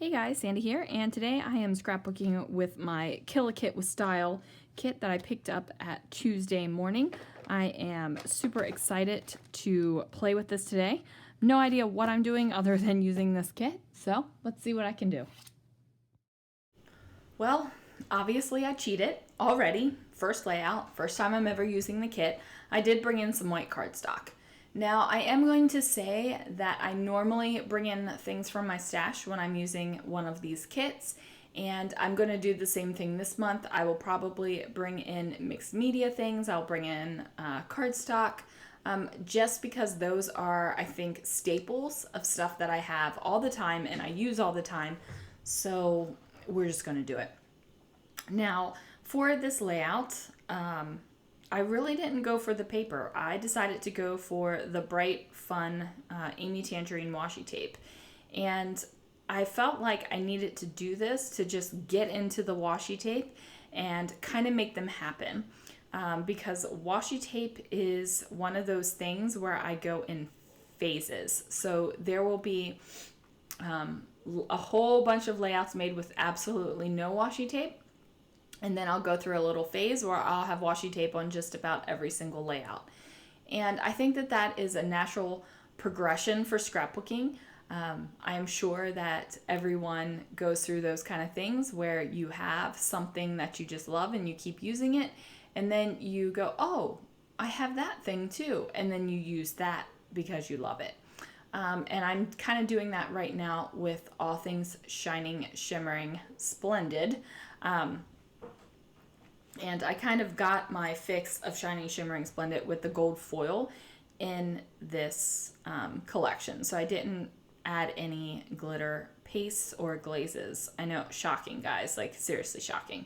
Hey guys, Sandy here, and today I am scrapbooking with my Kill a Kit with Style kit that I picked up at Tuesday morning. I am super excited to play with this today. No idea what I'm doing other than using this kit, so let's see what I can do. Well, obviously I cheated already. First layout, first time I'm ever using the kit. I did bring in some white cardstock. Now, I am going to say that I normally bring in things from my stash when I'm using one of these kits, and I'm going to do the same thing this month. I will probably bring in mixed media things. I'll bring in cardstock, just because those are, I think, staples of stuff that I have all the time and I use all the time, so we're just going to do it. Now, for this layout, I really didn't go for the paper. I decided to go for the bright, fun Amy Tangerine washi tape. And I felt like I needed to do this to just get into the washi tape and kind of make them happen. Because washi tape is one of those things where I go in phases. So there will be a whole bunch of layouts made with absolutely no washi tape. And then I'll go through a little phase where I'll have washi tape on just about every single layout. And I think that that is a natural progression for scrapbooking. I am sure that everyone goes through those kind of things where you have something that you just love and you keep using it. And then you go, oh, I have that thing too. And then you use that because you love it. And I'm kind of doing that right now with all things shining, shimmering, splendid. And I kind of got my fix of Shining, Shimmering, Splendid with the gold foil in this collection. So I didn't add any glitter pastes or glazes. I know, shocking guys, like seriously shocking.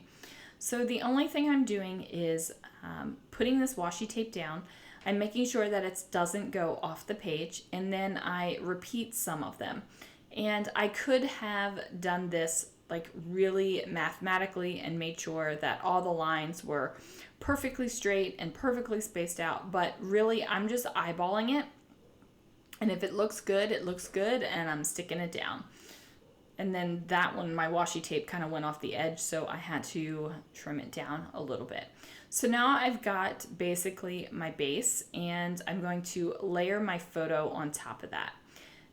So the only thing I'm doing is putting this washi tape down. I'm making sure that it doesn't go off the page, and then I repeat some of them. And I could have done this like really mathematically and made sure that all the lines were perfectly straight and perfectly spaced out, but really I'm just eyeballing it, and if it looks good, it looks good, and I'm sticking it down. And then that one, my washi tape kind of went off the edge, so I had to trim it down a little bit. So now I've got basically my base, and I'm going to layer my photo on top of that.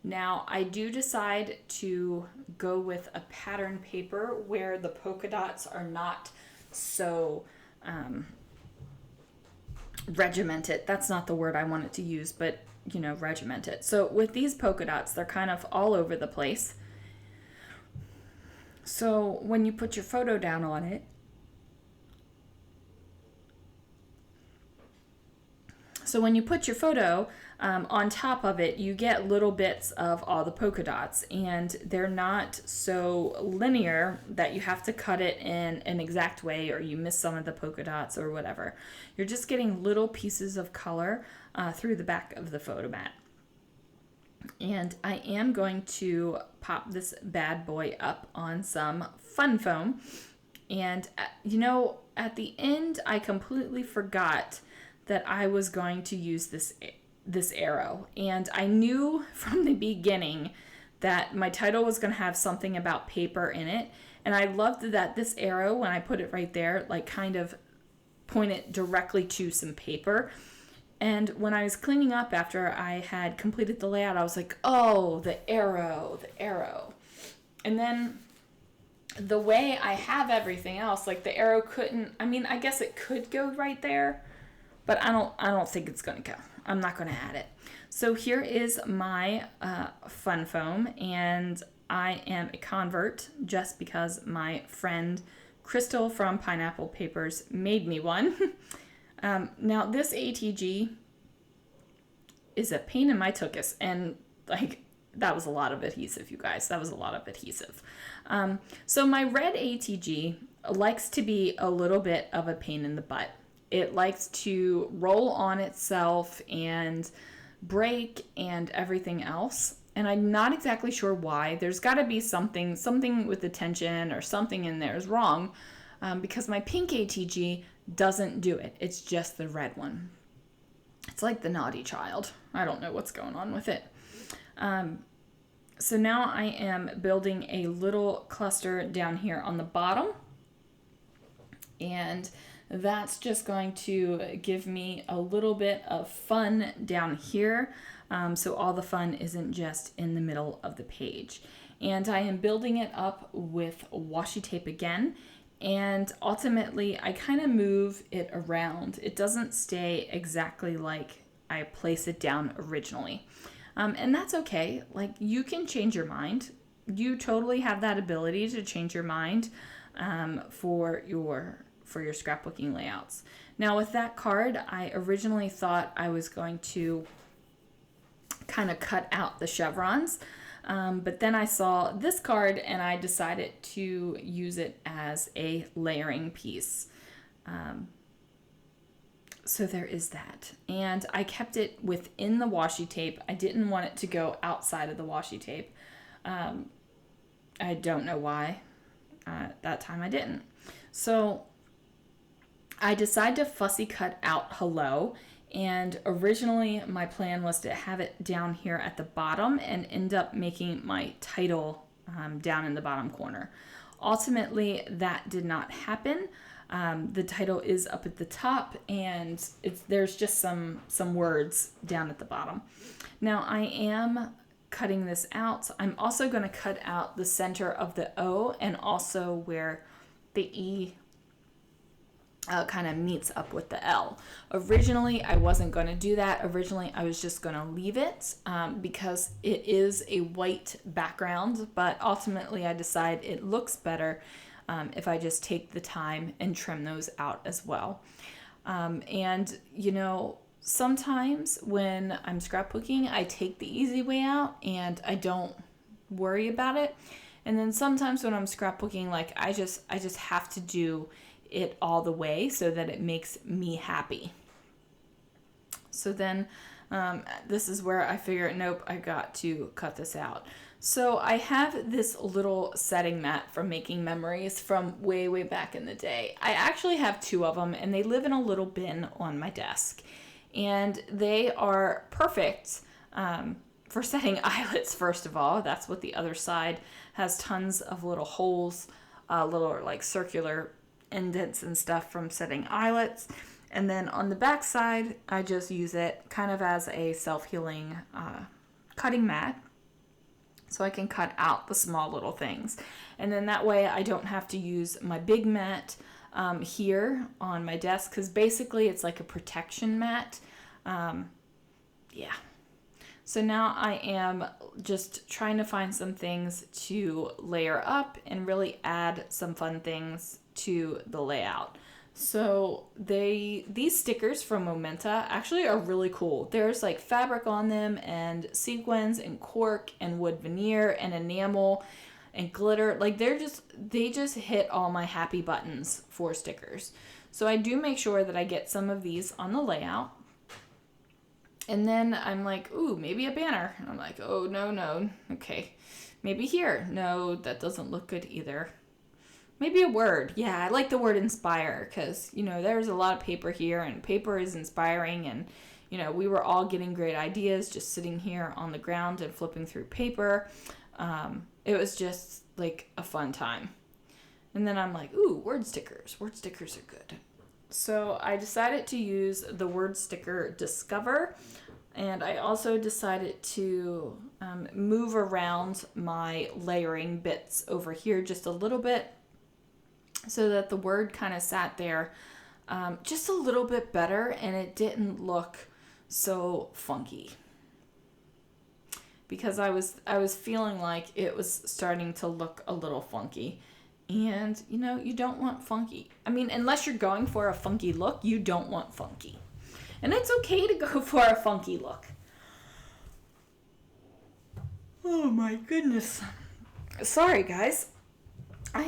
Now, I do decide to go with a pattern paper where the polka dots are not so regimented. That's not the word I wanted to use, but you know, regimented. So with these polka dots, they're kind of all over the place. So when you put your photo down on it, on top of it, you get little bits of all the polka dots, and they're not so linear that you have to cut it in an exact way or you miss some of the polka dots or whatever. You're just getting little pieces of color through the back of the photo mat. And I am going to pop this bad boy up on some fun foam. And you know, at the end, I completely forgot that I was going to use this arrow, and I knew from the beginning that my title was going to have something about paper in it, and I loved that this arrow, when I put it right there, like kind of pointed directly to some paper. And when I was cleaning up after I had completed the layout, I was like, oh, the arrow. And then the way I have everything else, like the arrow couldn't, I mean, I guess it could go right there, but I don't think it's going to go. I'm not going to add it. So here is my fun foam, and I am a convert just because my friend Crystal from Pineapple Papers made me one. Now this ATG is a pain in my tuchus, and like that was a lot of adhesive, you guys. That was a lot of adhesive. So my red ATG likes to be a little bit of a pain in the butt. It likes to roll on itself and break and everything else. And I'm not exactly sure why. There's got to be something with the tension or something in there is wrong, because my pink ATG doesn't do it. It's just the red one. It's like the naughty child. I don't know what's going on with it. So now I am building a little cluster down here on the bottom, and that's just going to give me a little bit of fun down here, so all the fun isn't just in the middle of the page. And I am building it up with washi tape again, and ultimately I kind of move it around. It doesn't stay exactly like I place it down originally. And that's okay. Like, you can change your mind. You totally have that ability to change your mind for your scrapbooking layouts. Now with that card, I originally thought I was going to kind of cut out the chevrons, but then I saw this card and I decided to use it as a layering piece. So there is that. And I kept it within the washi tape. I didn't want it to go outside of the washi tape. I don't know why. That time I didn't. So I decided to fussy cut out hello. And originally my plan was to have it down here at the bottom and end up making my title down in the bottom corner. Ultimately, that did not happen. The title is up at the top, and there's just some words down at the bottom. Now I am cutting this out. I'm also going to cut out the center of the O and also where the E kind of meets up with the L. Originally, I wasn't going to do that. Originally, I was just going to leave it because it is a white background, but ultimately I decided it looks better if I just take the time and trim those out as well. And, you know, sometimes when I'm scrapbooking, I take the easy way out and I don't worry about it. And then sometimes when I'm scrapbooking, like I just have to do it all the way so that it makes me happy. So then this is where I figure, nope, I got to cut this out. So I have this little setting mat from Making Memories from way, way back in the day. I actually have two of them, and they live in a little bin on my desk. And they are perfect for setting eyelets, first of all. That's what the other side has, tons of little holes, little like circular indents and stuff from setting eyelets. And then on the back side, I just use it kind of as a self-healing cutting mat, so I can cut out the small little things. And then that way I don't have to use my big mat here on my desk, because basically it's like a protection mat. Yeah. So now I am just trying to find some things to layer up and really add some fun things to the layout. So these stickers from Momenta actually are really cool. There's like fabric on them and sequins and cork and wood veneer and enamel and glitter. Like they just hit all my happy buttons for stickers. So I do make sure that I get some of these on the layout. And then I'm like, ooh, maybe a banner. And I'm like, oh, no. Okay, maybe here. No, that doesn't look good either. Maybe a word. Yeah, I like the word inspire, because, you know, there's a lot of paper here and paper is inspiring, and, you know, we were all getting great ideas just sitting here on the ground and flipping through paper. It was just like a fun time. And then I'm like, ooh, word stickers. Word stickers are good. So I decided to use the word sticker Discover, and I also decided to move around my layering bits over here just a little bit, so that the word kind of sat there just a little bit better and it didn't look so funky. Because I was feeling like it was starting to look a little funky. And, you know, you don't want funky. I mean, unless you're going for a funky look, you don't want funky. And it's okay to go for a funky look. Oh my goodness. Sorry, guys. I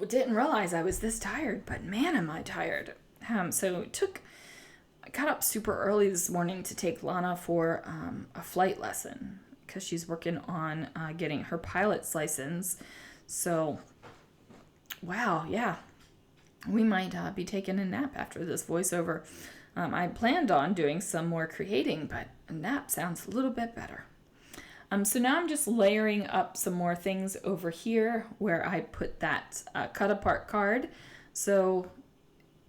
didn't realize I was this tired, but man, am I tired. So I got up super early this morning to take Lana for a flight lesson, because she's working on getting her pilot's license. So, wow, yeah, we might be taking a nap after this voiceover. I planned on doing some more creating, but a nap sounds a little bit better. So now I'm just layering up some more things over here where I put that cut apart card. So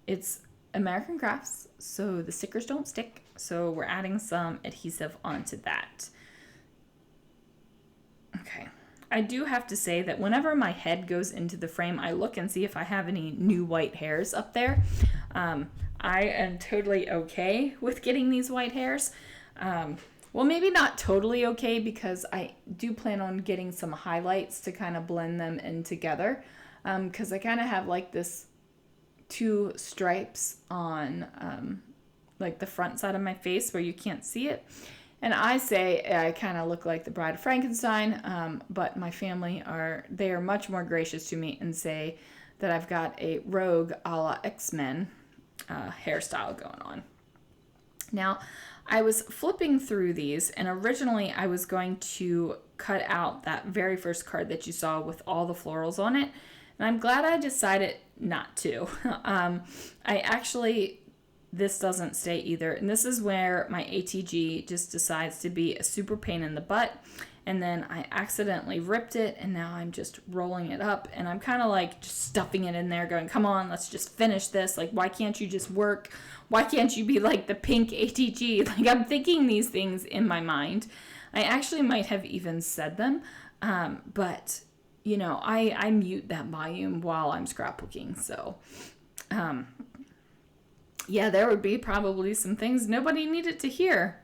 it's American Crafts, so the stickers don't stick. So we're adding some adhesive onto that. Okay. I do have to say that whenever my head goes into the frame, I look and see if I have any new white hairs up there. I am totally okay with getting these white hairs. Well, maybe not totally okay, because I do plan on getting some highlights to kind of blend them in together. Because I kind of have like this two stripes on like the front side of my face where you can't see it. And I say I kind of look like the Bride of Frankenstein, but my family they are much more gracious to me and say that I've got a rogue a la X-Men hairstyle going on. Now, I was flipping through these, and originally I was going to cut out that very first card that you saw with all the florals on it, and I'm glad I decided not to. This doesn't stay either, and this is where my ATG just decides to be a super pain in the butt, and then I accidentally ripped it, and now I'm just rolling it up, and I'm kind of like just stuffing it in there going, come on, let's just finish this. Like, why can't you just work? Why can't you be like the pink ATG? Like, I'm thinking these things in my mind. I actually might have even said them, but, you know, I mute that volume while I'm scrapbooking, so... yeah, there would be probably some things nobody needed to hear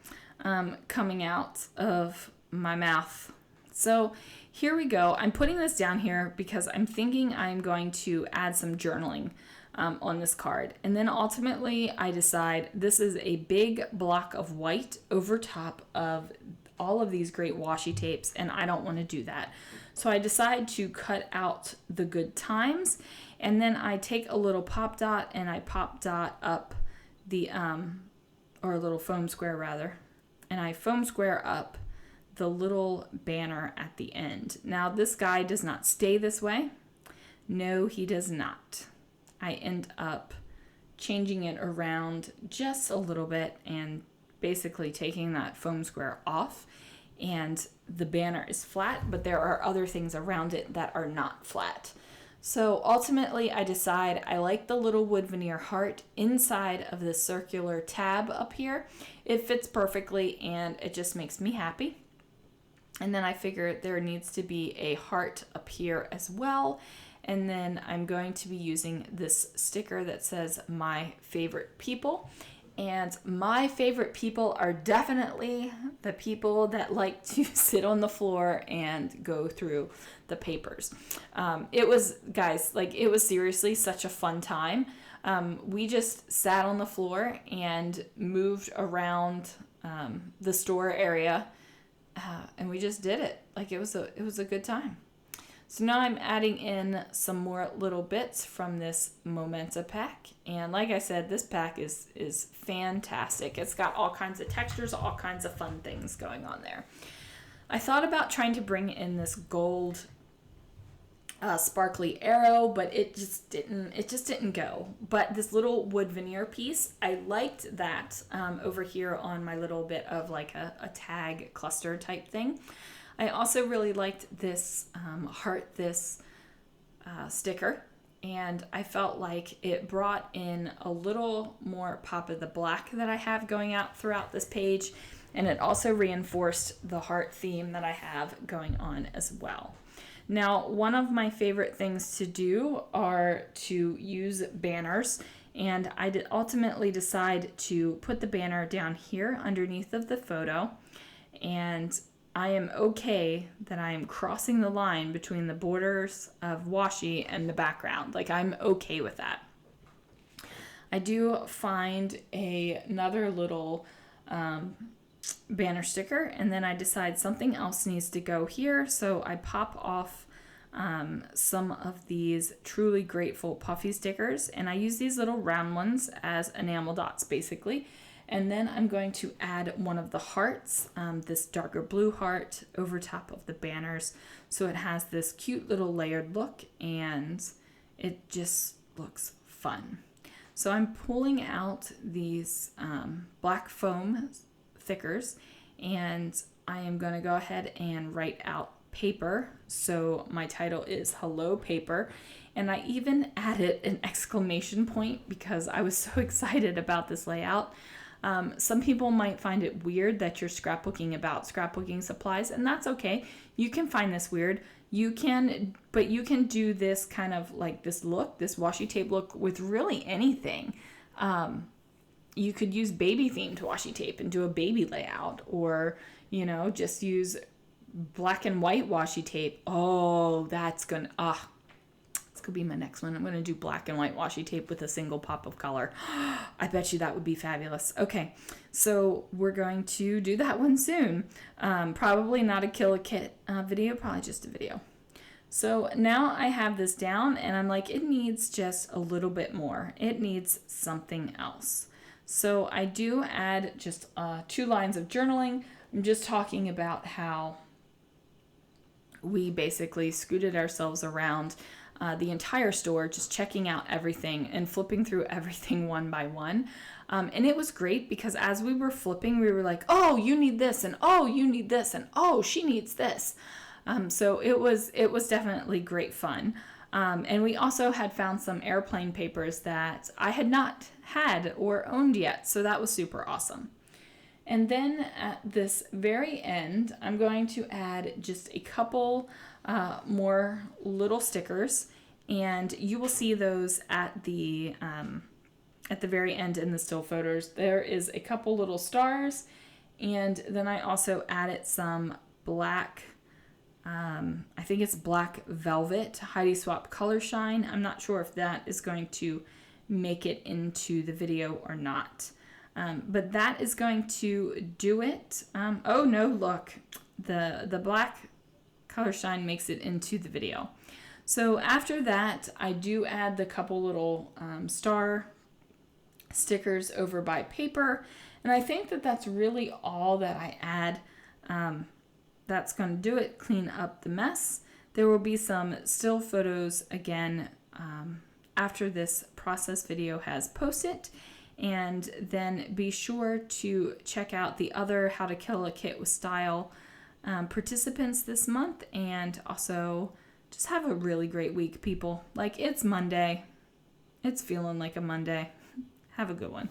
coming out of my mouth. So here we go. I'm putting this down here because I'm thinking I'm going to add some journaling on this card. And then ultimately I decide this is a big block of white over top of all of these great washi tapes, and I don't want to do that. So I decide to cut out the good times, and then I take a little pop dot and I pop dot up the, or a little foam square rather, and I foam square up the little banner at the end. Now this guy does not stay this way. No, he does not. I end up changing it around just a little bit and basically taking that foam square off, and the banner is flat, but there are other things around it that are not flat. So ultimately I decide I like the little wood veneer heart inside of the circular tab up here. It fits perfectly and it just makes me happy. And then I figure there needs to be a heart up here as well. And then I'm going to be using this sticker that says my favorite people. And my favorite people are definitely the people that like to sit on the floor and go through the papers. It was, guys, like it was seriously such a fun time. We just sat on the floor and moved around the store area, and we just did it. Like it was a good time. So now I'm adding in some more little bits from this Momenta pack. And like I said, this pack is fantastic. It's got all kinds of textures, all kinds of fun things going on there. I thought about trying to bring in this gold sparkly arrow, but it just didn't go. But this little wood veneer piece, I liked that over here on my little bit of like a tag cluster type thing. I also really liked this heart this sticker, and I felt like it brought in a little more pop of the black that I have going out throughout this page, and it also reinforced the heart theme that I have going on as well. Now, one of my favorite things to do are to use banners, and I did ultimately decide to put the banner down here underneath of the photo, and I am okay that I am crossing the line between the borders of washi and the background. Like, I'm okay with that. I do find another little banner sticker, and then I decide something else needs to go here. So I pop off some of these Truly Grateful puffy stickers, and I use these little round ones as enamel dots basically. And then I'm going to add one of the hearts, this darker blue heart, over top of the banners. So it has this cute little layered look, and it just looks fun. So I'm pulling out these black foam thickers, and I am going to go ahead and write out paper. So my title is Hello Paper. And I even added an exclamation point because I was so excited about this layout. Some people might find it weird that you're scrapbooking about scrapbooking supplies, and that's okay. You can find this weird. But you can do this kind of like this look, this washi tape look with really anything. You could use baby themed washi tape and do a baby layout, or, just use black and white washi tape. Oh, it's gonna be my next one. I'm gonna do black and white washi tape with a single pop of color. I bet you that would be fabulous. Okay, so we're going to do that one soon. Probably not a Kill a Kit video, probably just a video. So now I have this down and I'm like, it needs just a little bit more. It needs something else. So I do add just 2 lines of journaling. I'm just talking about how we basically scooted ourselves around the entire store, just checking out everything and flipping through everything one by one. And it was great because as we were flipping, we were like, oh, you need this, and oh, you need this, and oh, she needs this. So it was definitely great fun. And we also had found some airplane papers that I had not had or owned yet. So that was super awesome. And then at this very end, I'm going to add just a couple more little stickers, and you will see those at the very end in the still photos. There is a couple little stars, and then I also added some black, I think it's black velvet Heidi Swap Color Shine. I'm not sure if that is going to make it into the video or not. But that is going to do it. Oh no, look, the black Color Shine makes it into the video. So after that, I do add the couple little star stickers over by paper. And I think that that's really all that I add. That's going to do it, clean up the mess. There will be some still photos again after this process video has posted. And then be sure to check out the other How to Kill a Kit with Style participants this month. And also just have a really great week, people. Like, it's Monday. It's feeling like a Monday. Have a good one.